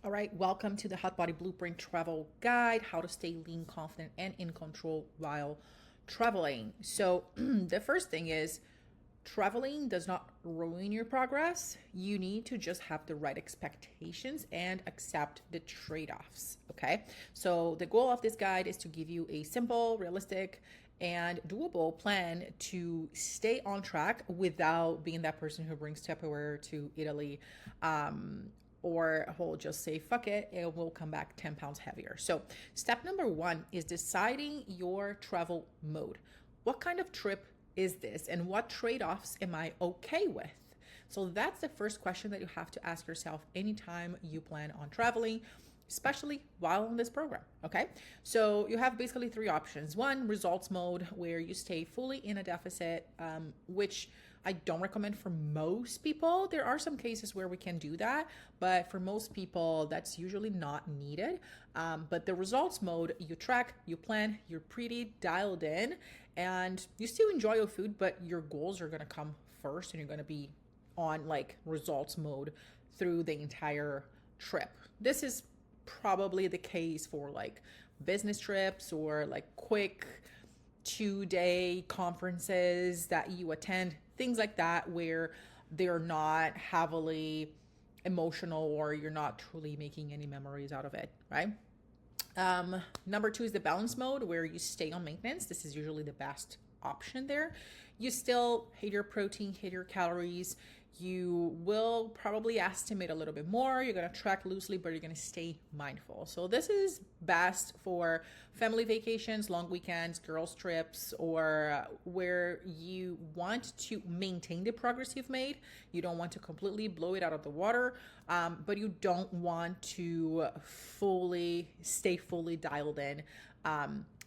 All right, welcome to the Hot Body Blueprint Travel Guide, how to stay lean, confident, and in control while traveling. So, the first thing is traveling does not ruin your progress. You need to just have the right expectations and accept the trade offs. Okay, so the goal of this guide is to give you a simple, realistic, and doable plan to stay on track without being that person who brings Tupperware to Italy, or who'll just say fuck it, it will come back 10 pounds heavier. So step number one is deciding your travel mode. What kind of trip is this, and what trade-offs am I okay with? So that's the first question that you have to ask yourself anytime you plan on traveling, especially while on this program. Okay, so you have basically three options. One, results mode, where you stay fully in a deficit, which I don't recommend for most people. There are some cases where we can do that, but for most people, that's usually not needed. But the results mode, you track, you plan, you're pretty dialed in, and you still enjoy your food, but your goals are going to come first, and you're going to be on like results mode through the entire trip. This is probably the case for like business trips or like quick 2 day conferences that you attend, things like that, where they're not heavily emotional or you're not truly making any memories out of it, right? Number two is the balance mode, where you stay on maintenance. This is usually the best option there. You still hit your protein, hit your calories. You will probably estimate a little bit more. You're going to track loosely, but you're going to stay mindful. So this is best for family vacations, long weekends, girls trips, or where you want to maintain the progress you've made. You don't want to completely blow it out of the water, but you don't want to stay fully dialed in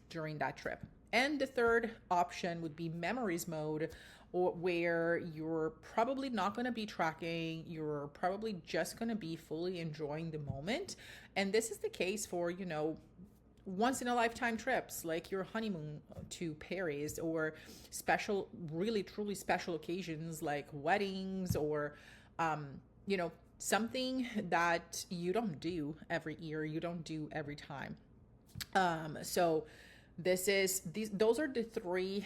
during that trip. And the third option would be memories mode, or where you're probably not going to be tracking, you're probably just going to be fully enjoying the moment. And this is the case for, once in a lifetime trips like your honeymoon to Paris, or special, really truly special occasions like weddings, or something that you don't do every year, you don't do every time. So those are the three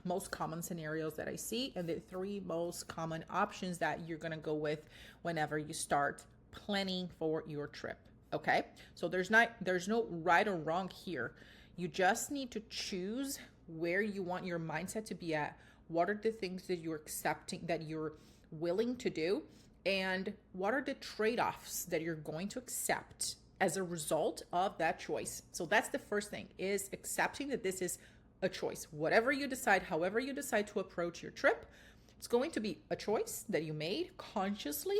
most common scenarios that I see, and the three most common options that you're gonna go with whenever you start planning for your trip. Okay, so there's no right or wrong here. You just need to choose where you want your mindset to be at. What are the things that you're accepting, that you're willing to do, and what are the trade-offs that you're going to accept as a result of that choice. So that's the first thing, is accepting that this is a choice. Whatever you decide, however you decide to approach your trip, it's going to be a choice that you made consciously,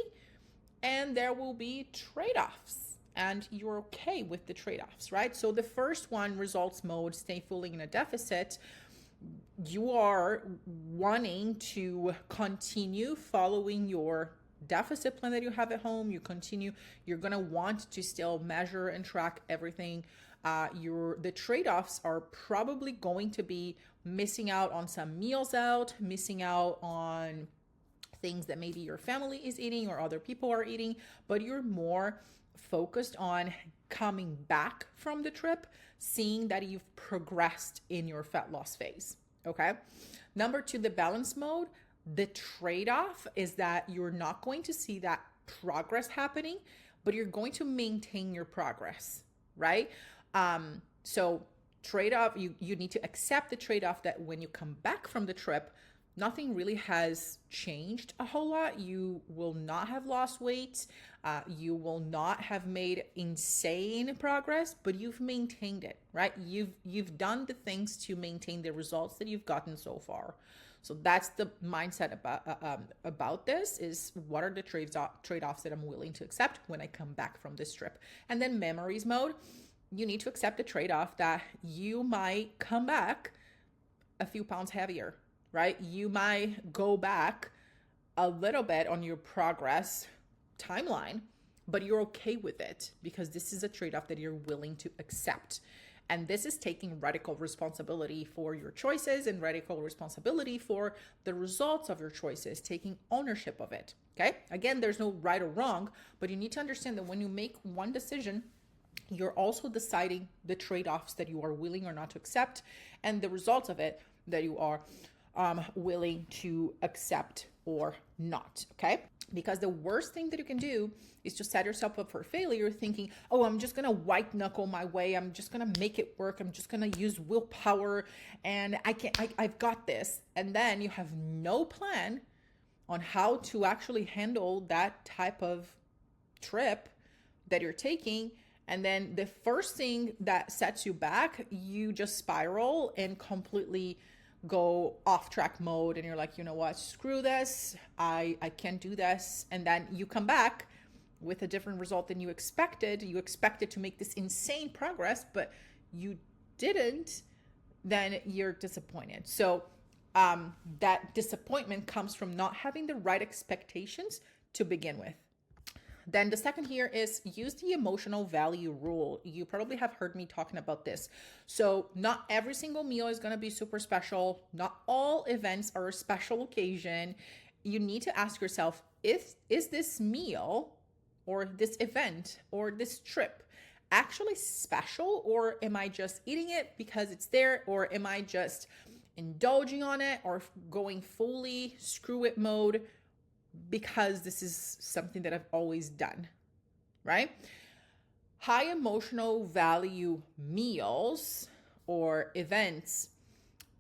and there will be trade-offs, and you're okay with the trade-offs, right? So the first one, results mode, stay fully in a deficit, you are wanting to continue following your deficit plan that you have at home. You're going to want to still measure and track everything. The trade-offs are probably going to be missing out on some meals out, missing out on things that maybe your family is eating or other people are eating, but you're more focused on coming back from the trip, seeing that you've progressed in your fat loss phase. Okay. Number two, the balance mode. The trade off is that you're not going to see that progress happening, but you're going to maintain your progress, right? So trade off, you need to accept the trade off that when you come back from the trip, nothing really has changed a whole lot. You will not have lost weight. You will not have made insane progress, but you've maintained it, right? You've done the things to maintain the results that you've gotten so far. So that's the mindset about this, is what are the trade-offs that I'm willing to accept when I come back from this trip. And then memories mode, you need to accept the trade-off that you might come back a few pounds heavier, right? You might go back a little bit on your progress timeline, but you're okay with it because this is a trade off that you're willing to accept. And this is taking radical responsibility for your choices and radical responsibility for the results of your choices, taking ownership of it. Okay. Again, there's no right or wrong, but you need to understand that when you make one decision, you're also deciding the trade-offs that you are willing or not to accept, and the results of it that you are willing to accept or not. Okay. Because the worst thing that you can do is to set yourself up for failure thinking, oh, I'm just going to white knuckle my way. I'm just going to make it work. I'm just going to use willpower and I've got this. And then you have no plan on how to actually handle that type of trip that you're taking. And then the first thing that sets you back, you just spiral and completely go off track mode. And you're like, you know what, screw this. I can't do this. And then you come back with a different result than you expected. You expected to make this insane progress, but you didn't. Then you're disappointed. So that disappointment comes from not having the right expectations to begin with. Then the second here is use the emotional value rule. You probably have heard me talking about this. So not every single meal is going to be super special. Not all events are a special occasion. You need to ask yourself, is this meal or this event or this trip actually special, or am I just eating it because it's there, or am I just indulging on it or going fully screw it mode because this is something that I've always done, right? High emotional value meals or events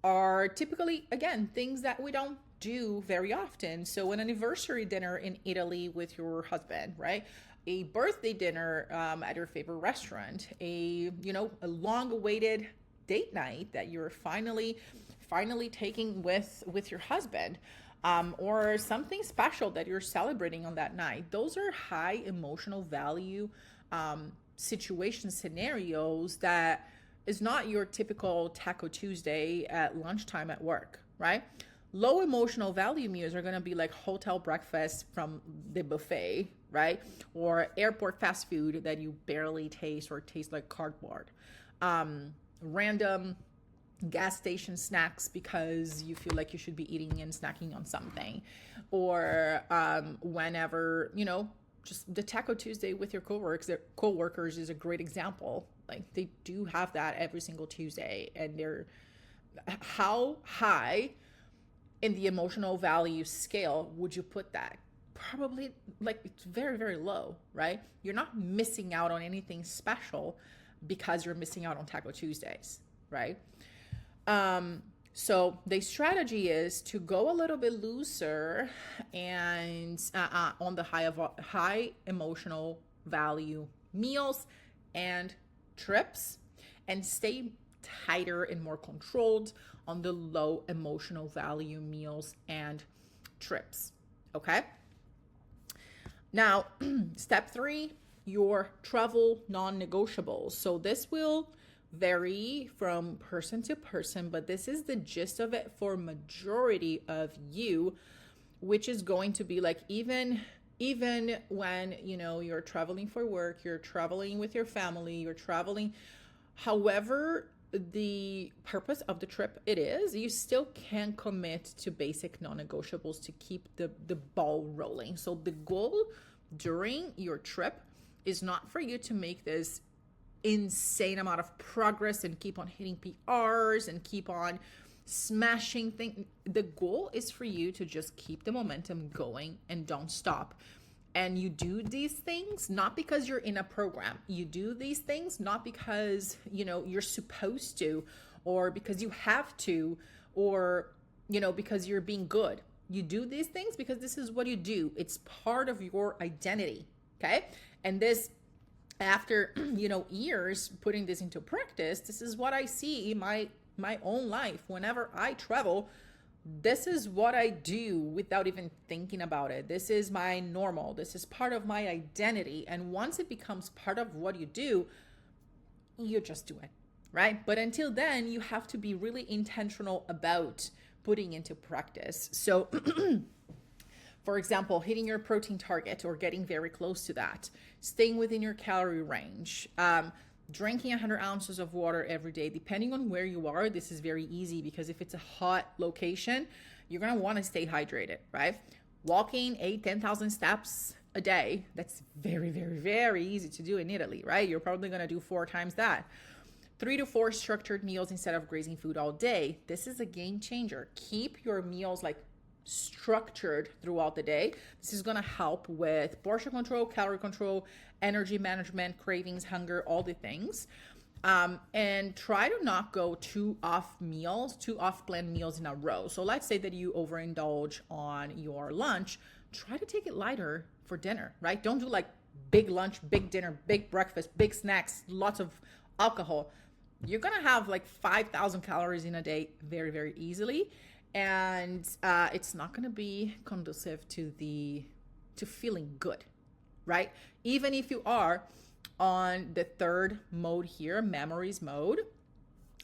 are typically, again, things that we don't do very often. So an anniversary dinner in Italy with your husband, right? A birthday dinner at your favorite restaurant, a long-awaited date night that you're finally taking with your husband, or something special that you're celebrating on that night. Those are high emotional value situation scenarios that is not your typical Taco Tuesday at lunchtime at work, right? Low emotional value meals are going to be like hotel breakfast from the buffet, right? Or airport fast food that you barely taste or taste like cardboard. Random gas station snacks because you feel like you should be eating and snacking on something. Or whenever, just the Taco Tuesday with your coworkers is a great example. Like they do have that every single Tuesday, and they're how high in the emotional value scale would you put that? Probably like it's very, very low, right? You're not missing out on anything special because you're missing out on Taco Tuesdays, right? So the strategy is to go a little bit looser and on the high emotional value meals and trips, and stay tighter and more controlled on the low emotional value meals and trips. Okay. Now, step 3, your travel non-negotiables. So this will vary from person to person, but this is the gist of it for majority of you, which is going to be like even when you're traveling for work, you're traveling with your family, you're traveling however the purpose of the trip it is, you still can commit to basic non-negotiables to keep the ball rolling. So the goal during your trip is not for you to make this insane amount of progress and keep on hitting PRs and keep on smashing things. The goal is for you to just keep the momentum going and don't stop. And you do these things not because you're in a program. You do these things not because, you're supposed to, or because you have to, or, because you're being good. You do these things because this is what you do. It's part of your identity. Okay. And this, after, years putting this into practice, this is what I see in my own life. Whenever I travel, this is what I do without even thinking about it. This is my normal. This is part of my identity. And once it becomes part of what you do, you just do it, right? But until then, you have to be really intentional about putting into practice. So, for example, hitting your protein target or getting very close to that, staying within your calorie range, drinking 100 ounces of water every day. Depending on where you are, this is very easy because if it's a hot location, you're going to want to stay hydrated, right? walking 10,000 steps a day. That's very, very, very easy to do in Italy, right? You're probably going to do 4 times that. 3 to 4 structured meals instead of grazing food all day. This is a game changer. Keep your meals like structured throughout the day. This is going to help with portion control, calorie control, energy management, cravings, hunger, all the things. And try to not go two off-planned meals in a row. So let's say that you overindulge on your lunch. Try to take it lighter for dinner, right? Don't do like big lunch, big dinner, big breakfast, big snacks, lots of alcohol. You're going to have like 5,000 calories in a day very, very easily. And it's not going to be conducive to feeling good, right? Even if you are on the third mode here, memories mode,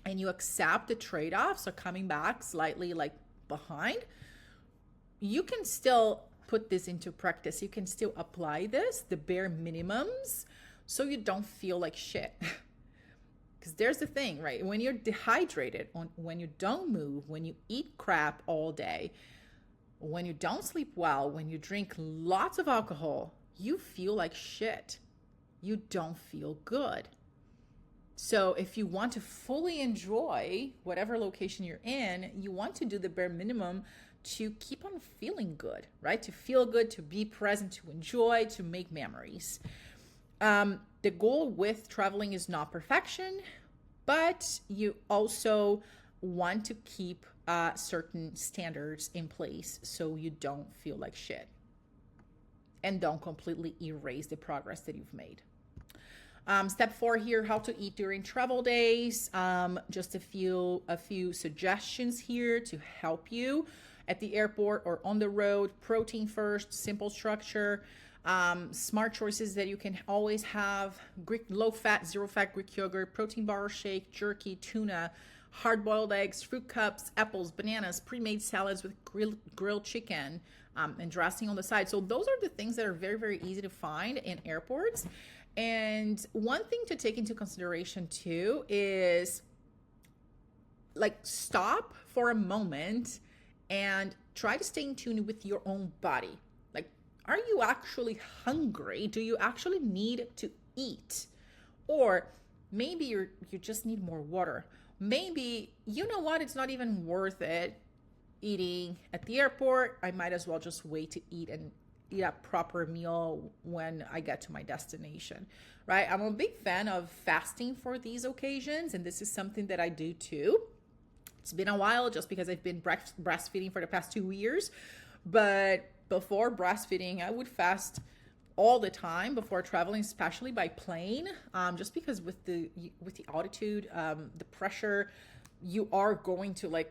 and you accept the trade-offs, so coming back slightly like behind, you can still put this into practice. You can still apply this, the bare minimums, so you don't feel like shit. Because there's the thing, right? When you're dehydrated, when you don't move, when you eat crap all day, when you don't sleep well, when you drink lots of alcohol, you feel like shit. You don't feel good. So if you want to fully enjoy whatever location you're in, you want to do the bare minimum to keep on feeling good, right? To feel good, to be present, to enjoy, to make memories. The goal with traveling is not perfection, but you also want to keep certain standards in place so you don't feel like shit and don't completely erase the progress that you've made. Step 4 here, how to eat during travel days. Just a few suggestions here to help you at the airport or on the road. Protein first, simple structure. Smart choices that you can always have: Greek low fat, zero fat Greek yogurt, protein bar or shake, jerky, tuna, hard boiled eggs, fruit cups, apples, bananas, pre-made salads with grilled chicken, and dressing on the side. So those are the things that are very, very easy to find in airports. And one thing to take into consideration too is like stop for a moment and try to stay in tune with your own body. Like, are you actually hungry? Do you actually need to eat? Or maybe you just need more water. Maybe, you know what, it's not even worth it eating at the airport. I might as well just wait to eat a proper meal when I get to my destination, right? I'm a big fan of fasting for these occasions, and this is something that I do too. It's been a while just because I've been breastfeeding for the past 2 years, but before breastfeeding, I would fast all the time before traveling, especially by plane, just because with the altitude, the pressure, you are going to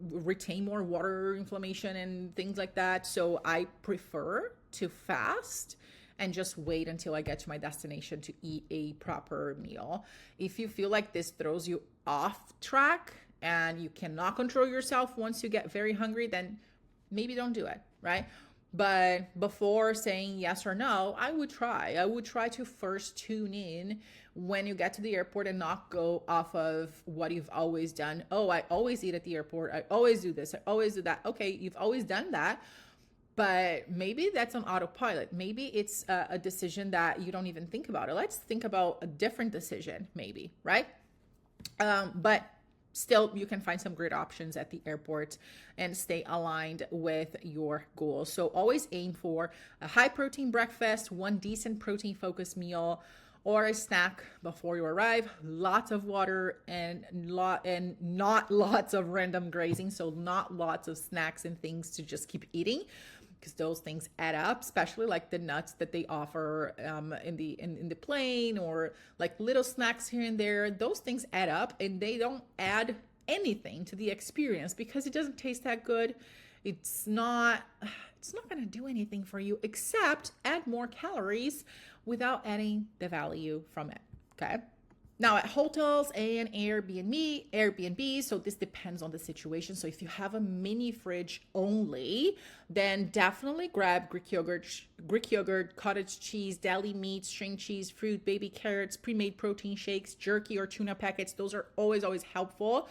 retain more water inflammation and things like that. So I prefer to fast and just wait until I get to my destination to eat a proper meal. If you feel like this throws you off track and you cannot control yourself once you get very hungry, then maybe don't do it, right? But before saying yes or no, I would try to first tune in when you get to the airport and not go off of what you've always done. Oh, I always eat at the airport. I always do this. I always do that. Okay, you've always done that, but maybe that's on autopilot. Maybe it's a decision that you don't even think about it. Let's think about a different decision, maybe, right? But still, you can find some great options at the airport and stay aligned with your goals. So always aim for a high protein breakfast, one decent protein focused meal, or a snack before you arrive. Lots of water and not lots of random grazing. So not lots of snacks and things to just keep eating, because those things add up, especially like the nuts that they offer in the plane, or like little snacks here and there. Those things add up, and they don't add anything to the experience because it doesn't taste that good. It's not going to do anything for you except add more calories without adding the value from it. Okay. Now at hotels and Airbnb, so this depends on the situation. So if you have a mini fridge only, then definitely grab Greek yogurt, cottage cheese, deli meat, string cheese, fruit, baby carrots, pre-made protein shakes, jerky or tuna packets. Those are always helpful.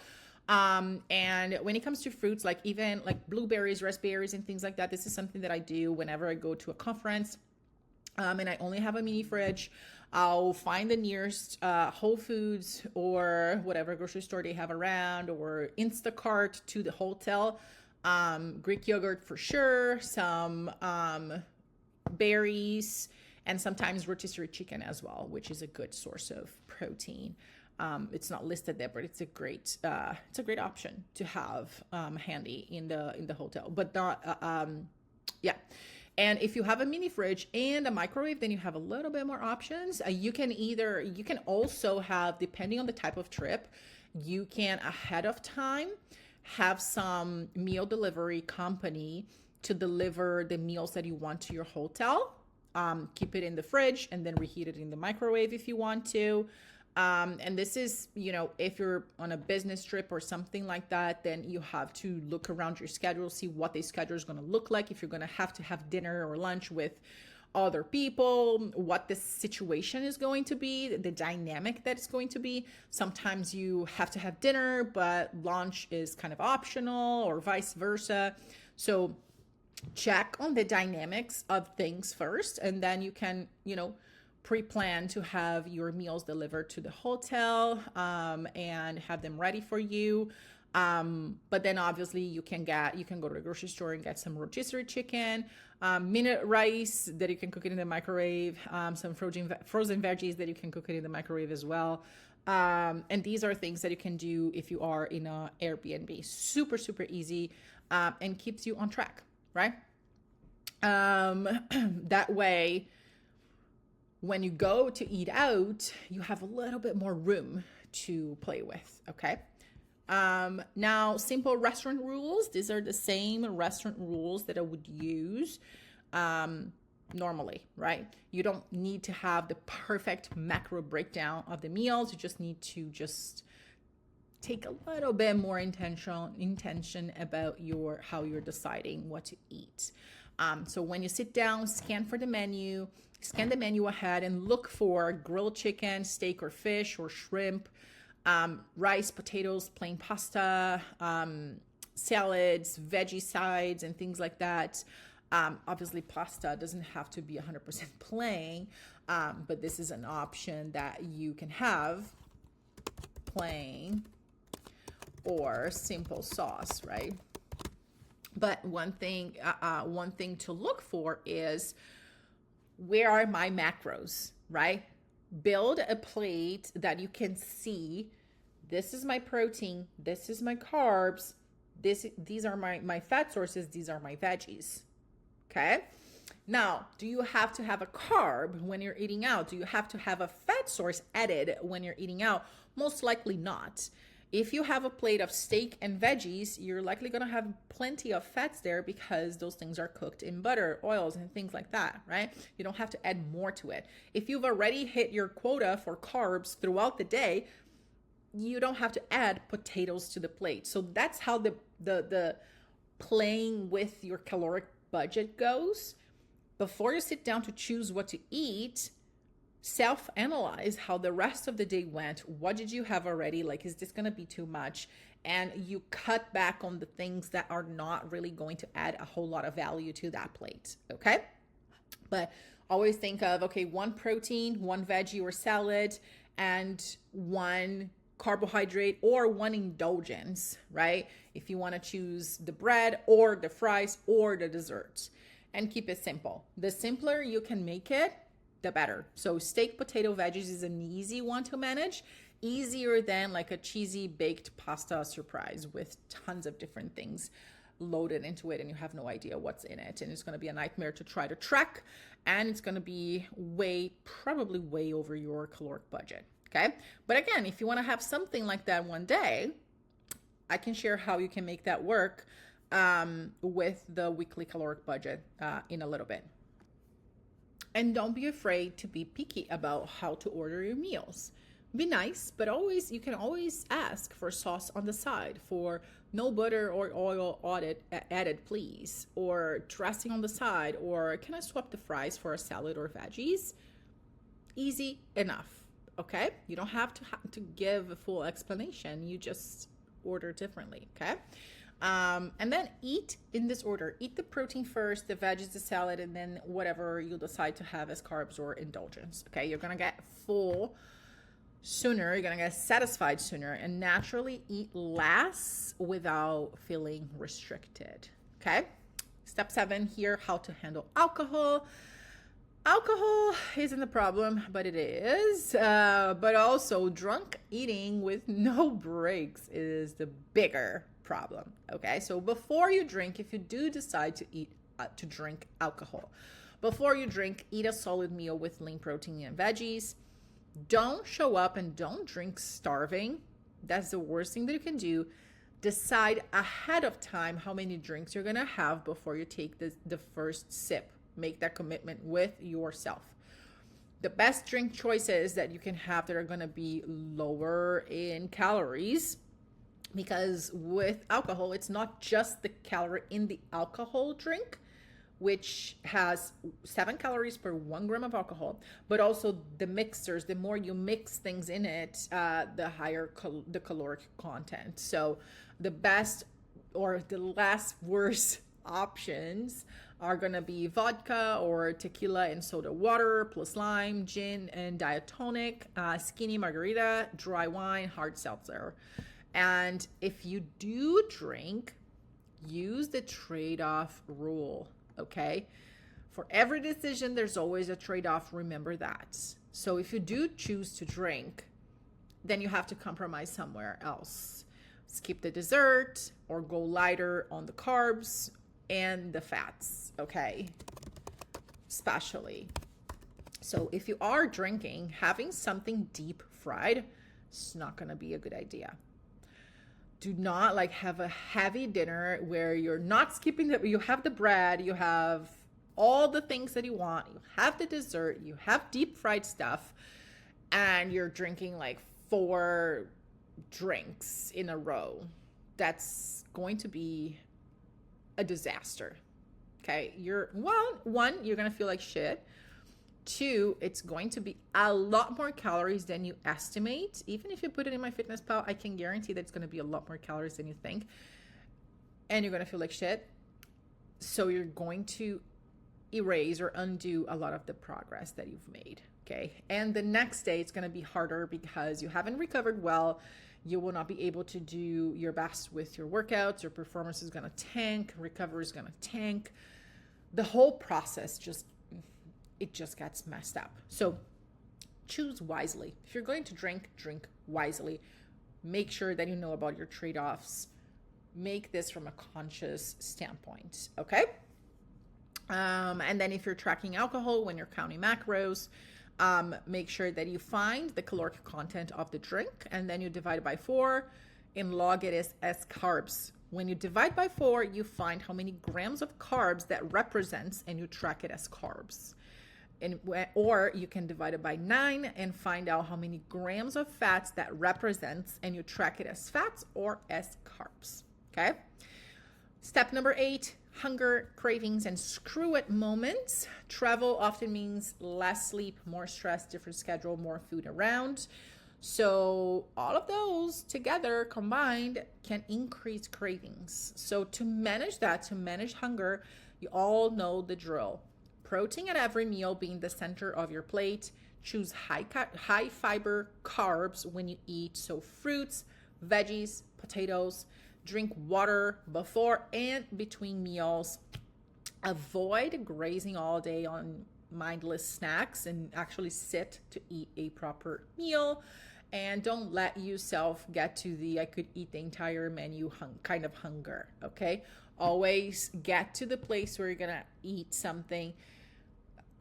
And when it comes to fruits, like even like blueberries, raspberries, and things like that, this is something that I do whenever I go to a conference, and I only have a mini fridge. I'll find the nearest Whole Foods or whatever grocery store they have around, or Instacart to the hotel. Greek yogurt for sure, some berries, and sometimes rotisserie chicken as well, which is a good source of protein. It's not listed there, but it's a great option to have handy in the hotel. But not yeah. And if you have a mini fridge and a microwave, then you have a little bit more options. You can also have, depending on the type of trip, you can ahead of time have some meal delivery company to deliver the meals that you want to your hotel. Keep it in the fridge and then reheat it in the microwave if you want to. And this is, if you're on a business trip or something like that, then you have to look around your schedule, see what the schedule is going to look like. If you're going to have dinner or lunch with other people, what the situation is going to be, the dynamic that it's going to be. Sometimes you have to have dinner, but lunch is kind of optional, or vice versa. So check on the dynamics of things first, and then you can, pre-plan to have your meals delivered to the hotel and have them ready for you. But then obviously you can go to the grocery store and get some rotisserie chicken, minute rice that you can cook it in the microwave, some frozen veggies that you can cook it in the microwave as well. And these are things that you can do if you are in an Airbnb. Super, super easy, and keeps you on track, right? That way, when you go to eat out, you have a little bit more room to play with, okay? Now, simple restaurant rules. These are the same restaurant rules that I would use normally, right? You don't need to have the perfect macro breakdown of the meals. You just need to take a little bit more intention about how you're deciding what to eat. So when you sit down, scan the menu ahead and look for grilled chicken, steak or fish or shrimp, rice, potatoes, plain pasta, salads, veggie sides, and things like that. Obviously, pasta doesn't have to be 100% plain, but this is an option that you can have, plain or simple sauce, right? But one thing to look for is, where are my macros, right? Build a plate that you can see. This is my protein. This is my carbs. These are my fat sources. These are my veggies. Okay. Now, do you have to have a carb when you're eating out? Do you have to have a fat source added when you're eating out? Most likely not. If you have a plate of steak and veggies, you're likely going to have plenty of fats there because those things are cooked in butter, oils, and things like that, right? You don't have to add more to it. If you've already hit your quota for carbs throughout the day, you don't have to add potatoes to the plate. So that's how the playing with your caloric budget goes. Before you sit down to choose what to eat, self-analyze how the rest of the day went. What did you have already? Like, is this going to be too much? And you cut back on the things that are not really going to add a whole lot of value to that plate, okay? But always think of, okay, one protein, one veggie or salad, and one carbohydrate or one indulgence, right? If you want to choose the bread or the fries or the desserts, and keep it simple. The simpler you can make it, the better. So steak, potato, veggies is an easy one to manage, easier than like a cheesy baked pasta surprise with tons of different things loaded into it and you have no idea what's in it. And it's going to be a nightmare to try to track, and it's going to be probably way over your caloric budget. Okay. But again, if you want to have something like that one day, I can share how you can make that work with the weekly caloric budget in a little bit. And don't be afraid to be picky about how to order your meals. Be nice, but you can always ask for sauce on the side, for no butter or oil added, please, or dressing on the side, or can I swap the fries for a salad or veggies? Easy enough, okay? You don't have to give a full explanation. You just order differently. Okay. And then eat in this order. Eat the protein first, the veggies, the salad, and then whatever you decide to have as carbs or indulgence. Okay. You're going to get full sooner. You're going to get satisfied sooner and naturally eat less without feeling restricted. Okay. Step 7 here, how to handle alcohol. Alcohol isn't the problem, but it is. But also, drunk eating with no breaks is the bigger problem. Okay, so before you drink, if you do decide to drink alcohol, before you drink, eat a solid meal with lean protein and veggies. Don't show up and don't drink starving. That's the worst thing that you can do. Decide ahead of time how many drinks you're gonna have before you take the first sip. Make that commitment with yourself. The best drink choices that you can have that are going to be lower in calories, because with alcohol, it's not just the calorie in the alcohol drink, which has 7 calories per 1 gram of alcohol, but also the mixers. The more you mix things in it, the higher the caloric content. So the best or the last worst options are going to be vodka or tequila and soda water plus lime, gin and diet tonic, skinny margarita, dry wine, hard seltzer. And if you do drink, use the trade-off rule, okay? For every decision, there's always a trade-off. Remember that. So if you do choose to drink, then you have to compromise somewhere else. Skip the dessert or go lighter on the carbs and the fats, okay? Especially. So if you are drinking, having something deep fried, it's not gonna be a good idea. Do not have a heavy dinner where you're not skipping you have the bread, you have all the things that you want, you have the dessert, you have deep fried stuff, and you're drinking 4 drinks in a row. That's going to be a disaster. Okay, you're gonna feel like shit. 2, it's going to be a lot more calories than you estimate. Even if you put it in MyFitnessPal, I can guarantee that it's going to be a lot more calories than you think, and you're going to feel like shit. So you're going to erase or undo a lot of the progress that you've made. Okay, and the next day it's going to be harder because you haven't recovered well. You will not be able to do your best with your workouts. Your performance is going to tank. Recovery is going to tank. The whole process just gets messed up. So choose wisely. If you're going to drink wisely. Make sure that you know about your trade-offs. Make this from a conscious standpoint, okay? And then if you're tracking alcohol when you're counting macros, make sure that you find the caloric content of the drink and then you divide it by 4 and log it as carbs. When you divide by 4, you find how many grams of carbs that represents and you track it as carbs. Or you can divide it by 9 and find out how many grams of fats that represents and you track it as fats or as carbs. Okay. Step number 8, hunger, cravings, and screw it moments. Travel often means less sleep, more stress, different schedule, more food around. So all of those together combined can increase cravings. So to manage that, to manage hunger, you all know the drill. Protein at every meal being the center of your plate. Choose high fiber carbs when you eat. So fruits, veggies, potatoes. Drink water before and between meals. Avoid grazing all day on mindless snacks and actually sit to eat a proper meal. And don't let yourself get to the I could eat the entire menu kind of hunger, okay? Always get to the place where you're gonna eat something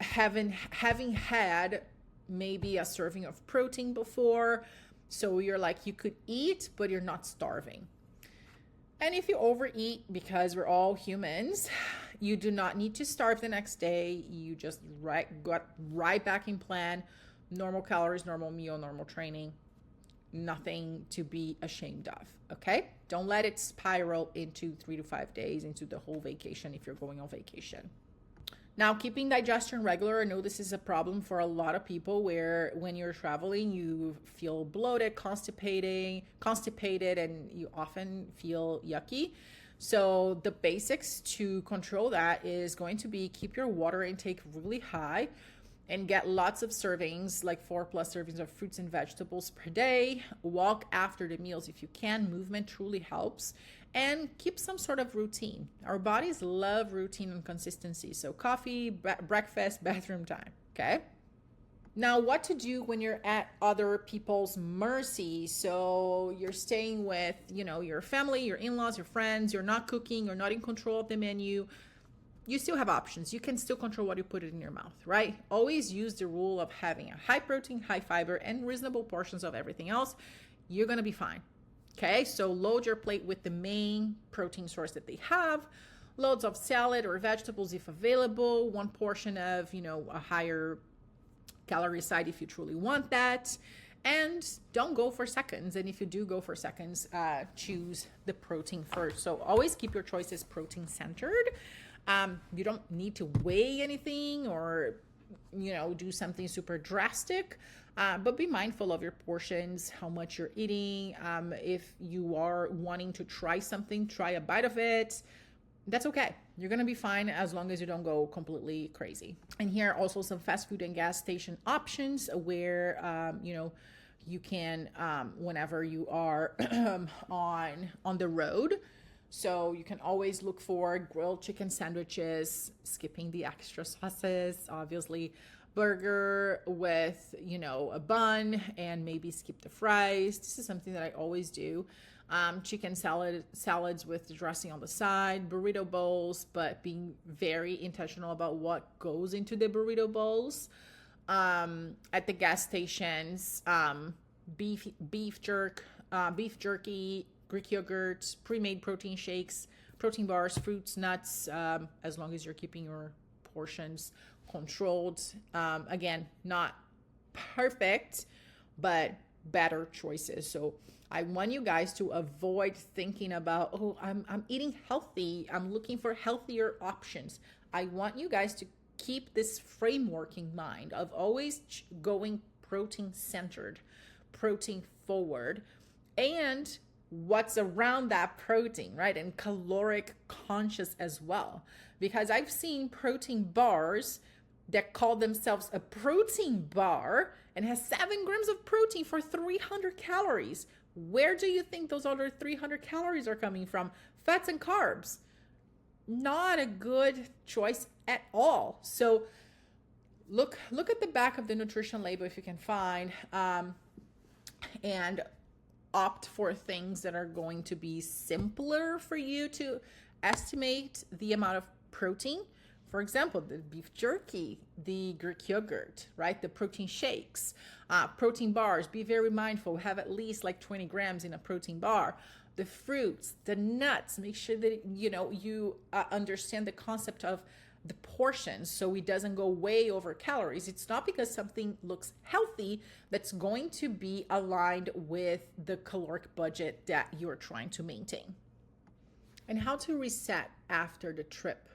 having had maybe a serving of protein before, so you're you could eat but you're not starving. And if you overeat, because we're all humans, you do not need to starve the next day. You just got right back in plan. Normal calories, normal meal, normal training. Nothing to be ashamed of, okay? Don't let it spiral into 3 to 5 days into the whole vacation if you're going on vacation. Now, keeping digestion regular, I know this is a problem for a lot of people where when you're traveling, you feel bloated, constipated, and you often feel yucky. So, the basics to control that is going to be keep your water intake really high and get lots of servings, like 4+ servings of fruits and vegetables per day. Walk after the meals if you can. Movement truly helps. And keep some sort of routine. Our bodies love routine and consistency. So coffee, breakfast, bathroom time. Okay. Now, what to do when you're at other people's mercy? So you're staying with, your family, your in-laws, your friends. You're not cooking. You're not in control of the menu. You still have options. You can still control what you put in your mouth, right? Always use the rule of having a high protein, high fiber, and reasonable portions of everything else. You're going to be fine. Okay, so load your plate with the main protein source that they have. Loads of salad or vegetables if available. One portion of, a higher calorie side if you truly want that. And don't go for seconds. And if you do go for seconds, choose the protein first. So always keep your choices protein centered. You don't need to weigh anything or, do something super drastic. But be mindful of your portions, how much you're eating. If you are wanting to try something, try a bite of it. That's okay. You're going to be fine as long as you don't go completely crazy. And here are also some fast food and gas station options where, you can, whenever you are on the road. So you can always look for grilled chicken sandwiches, skipping the extra sauces, obviously. Burger with, a bun, and maybe skip the fries. This is something that I always do. Chicken salads with the dressing on the side, burrito bowls, but being very intentional about what goes into the burrito bowls. At the gas stations, beef jerky, Greek yogurt, pre-made protein shakes, protein bars, fruits, nuts, as long as you're keeping your portions controlled. Again, not perfect, but better choices. So I want you guys to avoid thinking about, oh, I'm eating healthy. I'm looking for healthier options. I want you guys to keep this framework in mind of always going protein centered, protein forward, and what's around that protein, right? And caloric conscious as well. Because I've seen protein bars that call themselves a protein bar and has 7 grams of protein for 300 calories. Where do you think those other 300 calories are coming from? Fats and carbs. Not a good choice at all. So look at the back of the nutrition label if you can find, and opt for things that are going to be simpler for you to estimate the amount of protein. For example, the beef jerky, the Greek yogurt, right? The protein shakes, protein bars. Be very mindful. Have at least like 20 grams in a protein bar. The fruits, the nuts. Make sure that you understand the concept of the portions so it doesn't go way over calories. It's not because something looks healthy that's going to be aligned with the caloric budget that you're trying to maintain. And how to reset after the trip.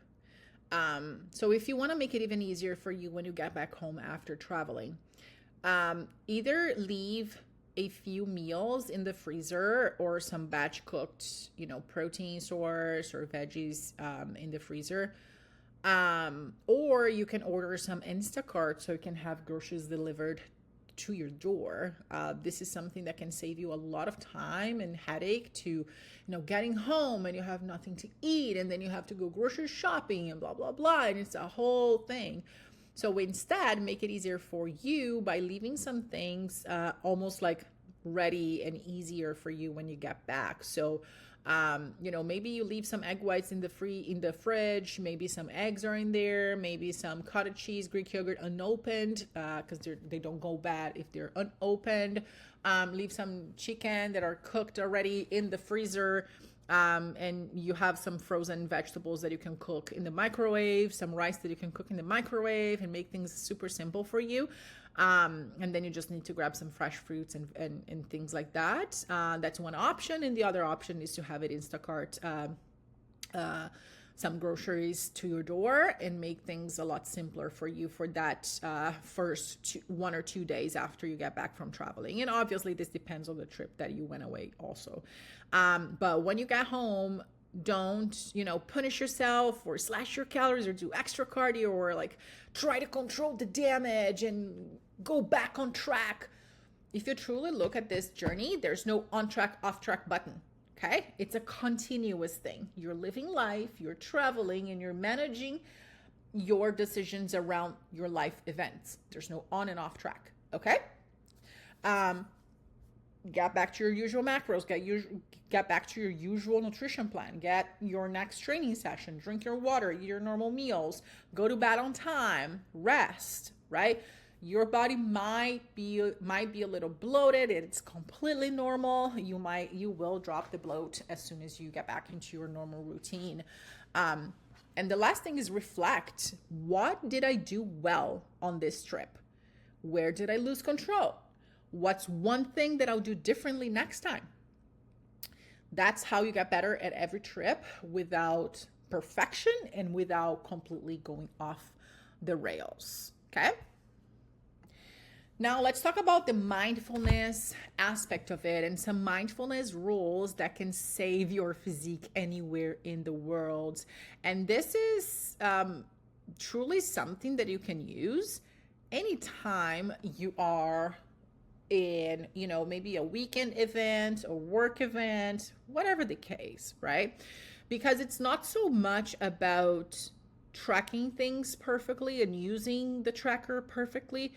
So if you want to make it even easier for you when you get back home after traveling, either leave a few meals in the freezer or some batch cooked, protein source or veggies in the freezer. Or you can order some Instacart so you can have groceries delivered to your door. This is something that can save you a lot of time and headache to, getting home and you have nothing to eat and then you have to go grocery shopping and blah, blah, blah. And it's a whole thing. So instead, make it easier for you by leaving some things almost like ready and easier for you when you get back. So, maybe you leave some egg whites in the fridge. Maybe some eggs are in there. Maybe some cottage cheese, Greek yogurt unopened because they don't go bad if they're unopened. Leave some chicken that are cooked already in the freezer. And you have some frozen vegetables that you can cook in the microwave, some rice that you can cook in the microwave and make things super simple for you. And then you just need to grab some fresh fruits and things like that. That's one option. And the other option is to have it Instacart some groceries to your door and make things a lot simpler for you for that first 1 or 2 days after you get back from traveling. And obviously this depends on the trip that you went away also. But when you get home, don't, punish yourself or slash your calories or do extra cardio or like try to control the damage and go back on track. If you truly look at this journey, there's no on track, off track button. Okay. It's a continuous thing. You're living life, you're traveling, and you're managing your decisions around your life events. There's no on and off track. Okay. Get back to your usual macros, get back to your usual nutrition plan, get your next training session, drink your water, eat your normal meals, go to bed on time, rest, right? Your body might be a little bloated. It's completely normal. You will drop the bloat as soon as you get back into your normal routine. And the last thing is reflect. What did I do well on this trip? Where did I lose control? What's one thing that I'll do differently next time? That's how you get better at every trip without perfection and without completely going off the rails. Okay? Now let's talk about the mindfulness aspect of it and some mindfulness rules that can save your physique anywhere in the world. And this is truly something that you can use anytime you are in, maybe a weekend event, a work event, whatever the case, right? Because it's not so much about tracking things perfectly and using the tracker perfectly.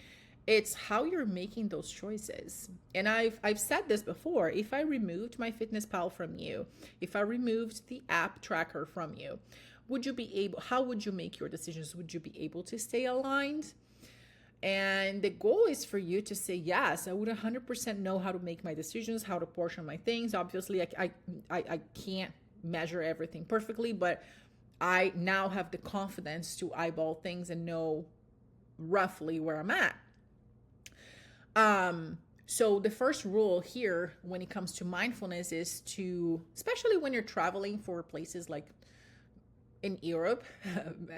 It's how you're making those choices. And I've said this before. If I removed MyFitnessPal from you, if I removed the app tracker from you, how would you make your decisions? Would you be able to stay aligned? And the goal is for you to say, yes, I would 100% know how to make my decisions, how to portion my things. Obviously, I can't measure everything perfectly, but I now have the confidence to eyeball things and know roughly where I'm at. So the first rule here when it comes to mindfulness is to, especially when you're traveling for places like in Europe,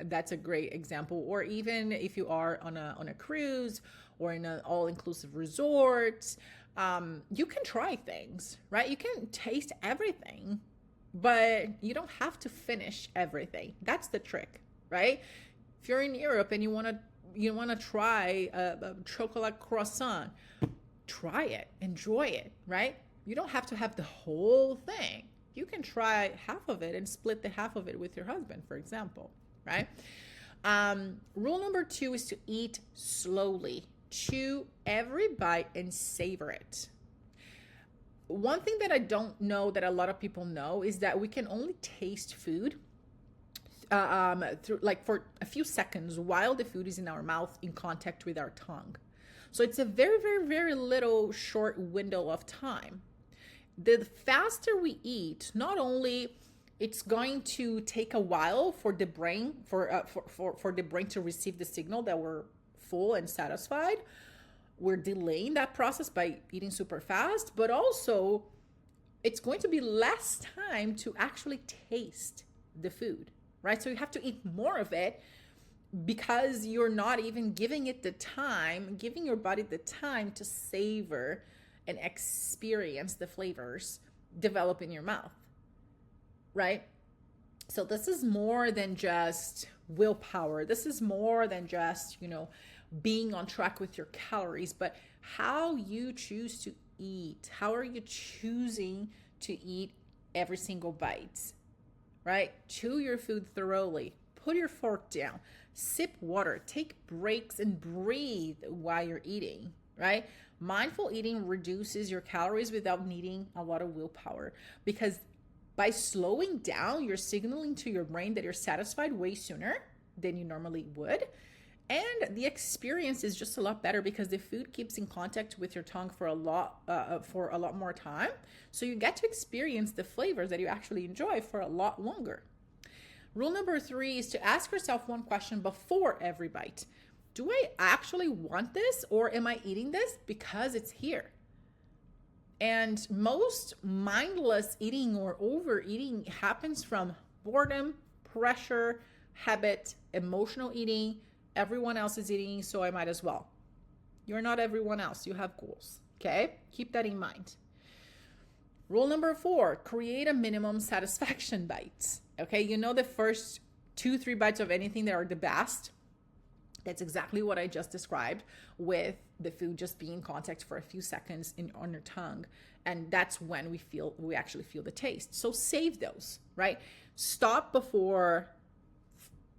that's a great example. Or even if you are on a cruise or in an all-inclusive resort, you can try things, right? You can taste everything, but you don't have to finish everything. That's the trick, right? If you're in Europe and you want to try a chocolate croissant, try it, enjoy it, right? You don't have to have the whole thing. You can try half of it and split the half of it with your husband, for example, right? Rule number 2 is to eat slowly. Chew every bite and savor it. One thing that I don't know that a lot of people know is that we can only taste food through, like, for a few seconds while the food is in our mouth in contact with our tongue. So it's a very, very, very little short window of time. The faster we eat, not only it's going to take a while for the brain for the brain to receive the signal that we're full and satisfied. We're delaying that process by eating super fast, but also it's going to be less time to actually taste the food, right? So you have to eat more of it because you're not even giving your body the time to savor and experience the flavors develop in your mouth, right? So this is more than just willpower. This is more than just, being on track with your calories, but how you choose to eat. How are you choosing to eat every single bite, right? Chew your food thoroughly. Put your fork down. Sip water. Take breaks and breathe while you're eating, right? Mindful eating reduces your calories without needing a lot of willpower, because by slowing down, you're signaling to your brain that you're satisfied way sooner than you normally would. And the experience is just a lot better because the food keeps in contact with your tongue for a lot more time. So you get to experience the flavors that you actually enjoy for a lot longer. Rule number 3 is to ask yourself one question before every bite. Do I actually want this, or am I eating this because it's here? And most mindless eating or overeating happens from boredom, pressure, habit, emotional eating. Everyone else is eating, so I might as well. You're not everyone else. You have goals. Okay? Keep that in mind. Rule number 4, create a minimum satisfaction bite. Okay? You know the first 2-3 bites of anything that are the best. That's exactly what I just described, with the food just being in contact for a few seconds on your tongue. And that's when we actually feel the taste. So save those, right? Stop before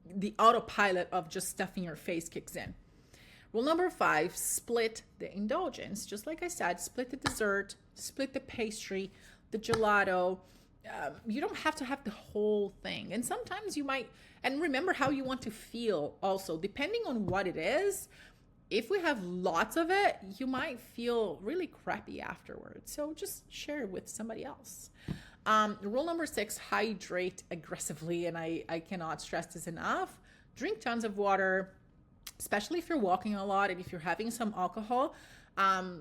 the autopilot of just stuffing your face kicks in. Rule number 5, split the indulgence. Just like I said, split the dessert, split the pastry, the gelato. You don't have to have the whole thing. And sometimes you might, and remember how you want to feel also, depending on what it is. If we have lots of it, you might feel really crappy afterwards. So just share it with somebody else. Rule number 6, hydrate aggressively. And I cannot stress this enough. Drink tons of water, especially if you're walking a lot and if you're having some alcohol.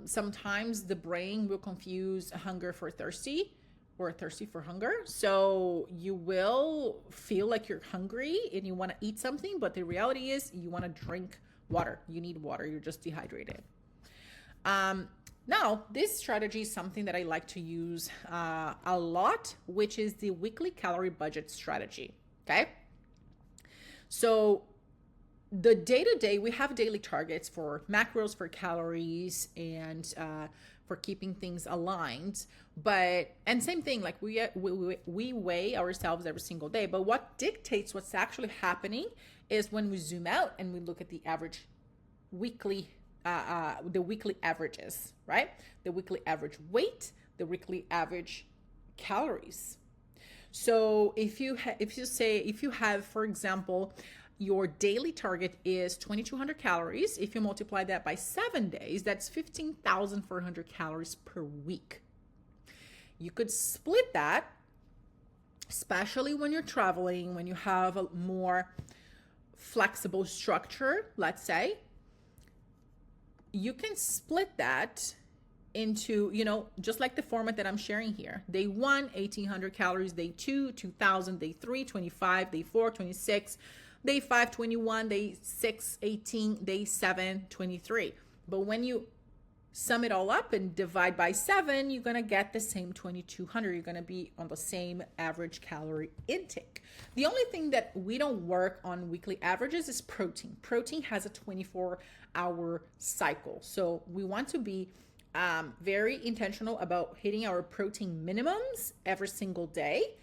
Sometimes the brain will confuse hunger for thirsty or thirsty for hunger. So you will feel like you're hungry and you want to eat something, but the reality is you want to drink water. You need water. You're just dehydrated. Now, this strategy is something that I like to use a lot, which is the weekly calorie budget strategy. Okay. So the day-to-day, we have daily targets for macros, for calories, and for keeping things aligned. And same thing, like we weigh ourselves every single day. But what dictates what's actually happening is when we zoom out and we look at the average weekly, the weekly averages, right? The weekly average weight, the weekly average calories. So if you have, for example, your daily target is 2,200 calories. If you multiply that by 7 days, that's 15,400 calories per week. You could split that, especially when you're traveling, when you have a more flexible structure, let's say. You can split that into, just like the format that I'm sharing here. Day 1, 1,800 calories. Day 2, 2,000. Day 3, 25. Day 4, 26. Day 5, 21, day 6, 18, day 7, 23. But when you sum it all up and divide by 7, you're going to get the same 2,200. You're going to be on the same average calorie intake. The only thing that we don't work on weekly averages is protein. Protein has a 24-hour cycle. So we want to be very intentional about hitting our protein minimums every single day.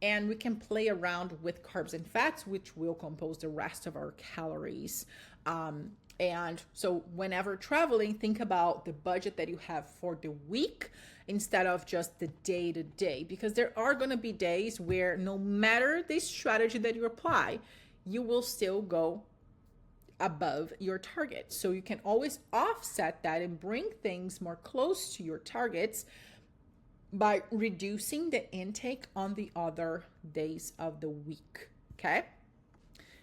And we can play around with carbs and fats, which will compose the rest of our calories. And so whenever traveling, think about the budget that you have for the week instead of just the day to day, because there are going to be days where no matter the strategy that you apply, you will still go above your target. So you can always offset that and bring things more close to your targets by reducing the intake on the other days of the week, okay?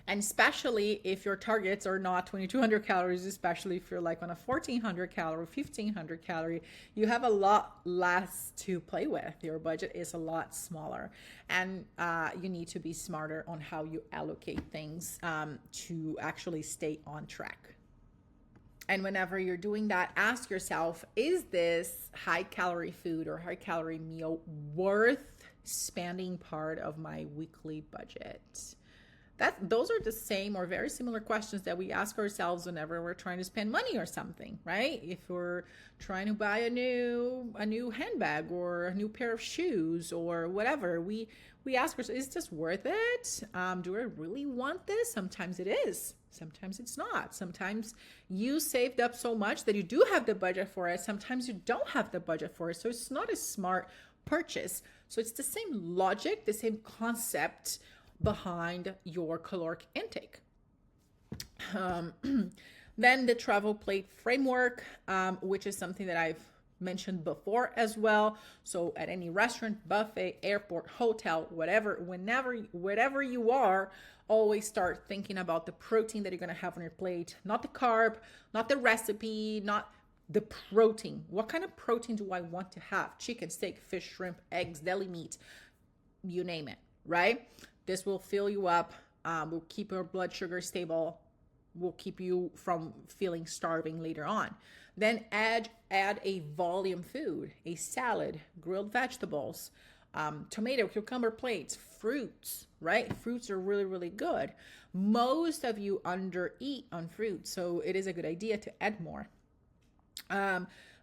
And especially if your targets are not 2,200 calories, especially if you're like on a 1,400 calorie, 1,500 calorie, you have a lot less to play with. Your budget is a lot smaller, and you need to be smarter on how you allocate things to actually stay on track. And whenever you're doing that, ask yourself, is this high calorie food or high calorie meal worth spending part of my weekly budget? Those are the same or very similar questions that we ask ourselves whenever we're trying to spend money or something, right? If we're trying to buy a new handbag or a new pair of shoes or whatever, we ask ourselves, is this worth it? Do I really want this? Sometimes it is. Sometimes it's not. Sometimes you saved up so much that you do have the budget for it. Sometimes you don't have the budget for it. So it's not a smart purchase. So it's the same logic, the same concept behind your caloric intake. Then the travel plate framework, which is something that I've mentioned before as well. So at any restaurant, buffet, airport, hotel, wherever you are, always start thinking about the protein that you're going to have on your plate, not the carb, not the recipe, not the protein. What kind of protein do I want to have? Chicken, steak, fish, shrimp, eggs, deli meat, you name it, right? This will fill you up, will keep your blood sugar stable, will keep you from feeling starving later on. Then add a volume food, a salad, grilled vegetables, tomato, cucumber plates, fruits, right? Fruits are really, really good. Most of you undereat on fruit, so it is a good idea to add more.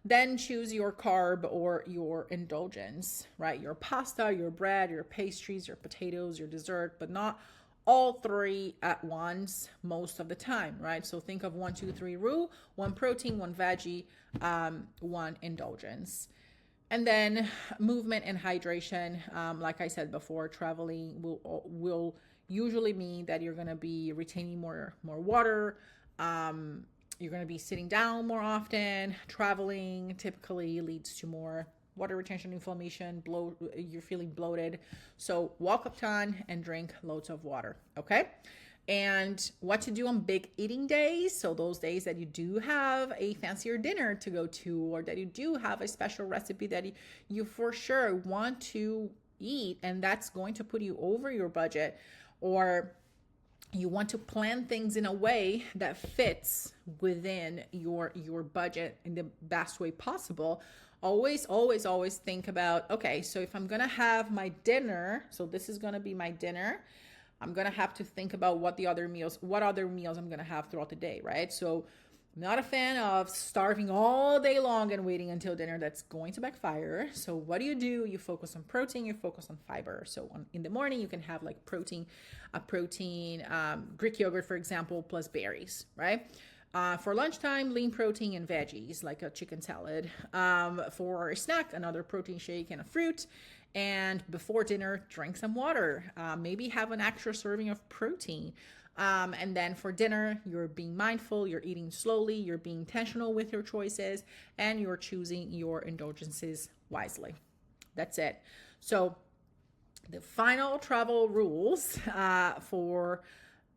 Then choose your carb or your indulgence, right? Your pasta, your bread, your pastries, your potatoes, your dessert, but not all three at once most of the time, right? So think of 1, 2, 3 rule: one protein, one veggie, one indulgence. And then movement and hydration. Like I said before, traveling will usually mean that you're going to be retaining more water. You're going to be sitting down more often. Traveling typically leads to more water retention, inflammation, you're feeling bloated. So walk a ton and drink loads of water, okay? And what to do on big eating days. So those days that you do have a fancier dinner to go to, or that you do have a special recipe that you for sure want to eat, and that's going to put you over your budget, or you want to plan things in a way that fits within your budget in the best way possible. Always think about, okay, so if I'm going to have my dinner, so this is going to be my dinner, I'm going to have to think about what other meals I'm going to have throughout the day, right? So I'm not a fan of starving all day long and waiting until dinner. That's going to backfire. So what do? You focus on protein, you focus on fiber. So in the morning, you can have like Greek yogurt, for example, plus berries, right? For lunchtime, lean protein and veggies, like a chicken salad. For a snack, another protein shake and a fruit. And before dinner, drink some water. Maybe have an extra serving of protein. And then for dinner, you're being mindful, you're eating slowly, you're being intentional with your choices, and you're choosing your indulgences wisely. That's it. So the final travel rules for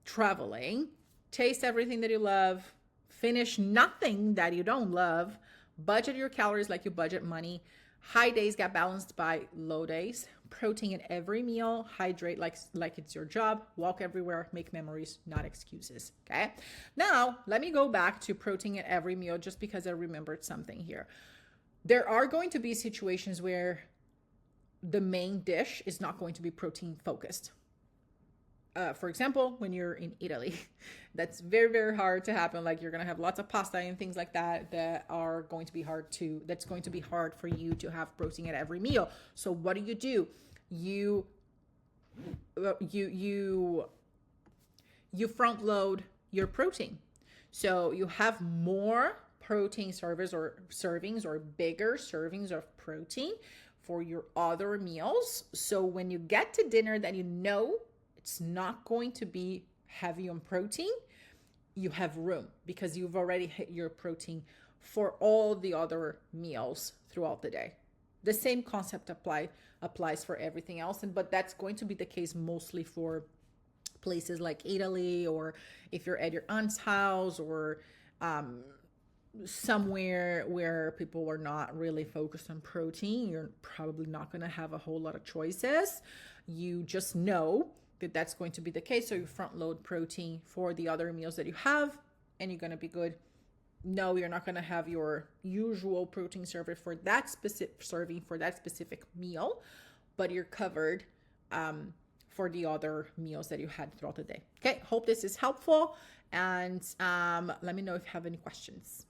traveling: taste everything that you love, finish nothing that you don't love, budget your calories like you budget money. High days get balanced by low days. Protein in every meal. Hydrate like it's your job. Walk everywhere. Make memories, not excuses. Okay. Now, let me go back to protein in every meal just because I remembered something here. There are going to be situations where the main dish is not going to be protein focused. For example, when you're in Italy, that's very, very hard to happen. Like, you're going to have lots of pasta and things like that are going to be that's going to be hard for you to have protein at every meal. So what do? You front load your protein. So you have more protein servings or bigger servings of protein for your other meals. So when you get to dinner that you know it's not going to be heavy on protein, you have room because you've already hit your protein for all the other meals throughout the day. The same concept applies for everything else, but that's going to be the case mostly for places like Italy, or if you're at your aunt's house, or somewhere where people are not really focused on protein. You're probably not going to have a whole lot of choices. You just know that that's going to be the case. So you front load protein for the other meals that you have, and you're going to be good. No, you're not going to have your usual protein serving for that specific meal, but you're covered for the other meals that you had throughout the day. Okay, hope this is helpful, and let me know if you have any questions.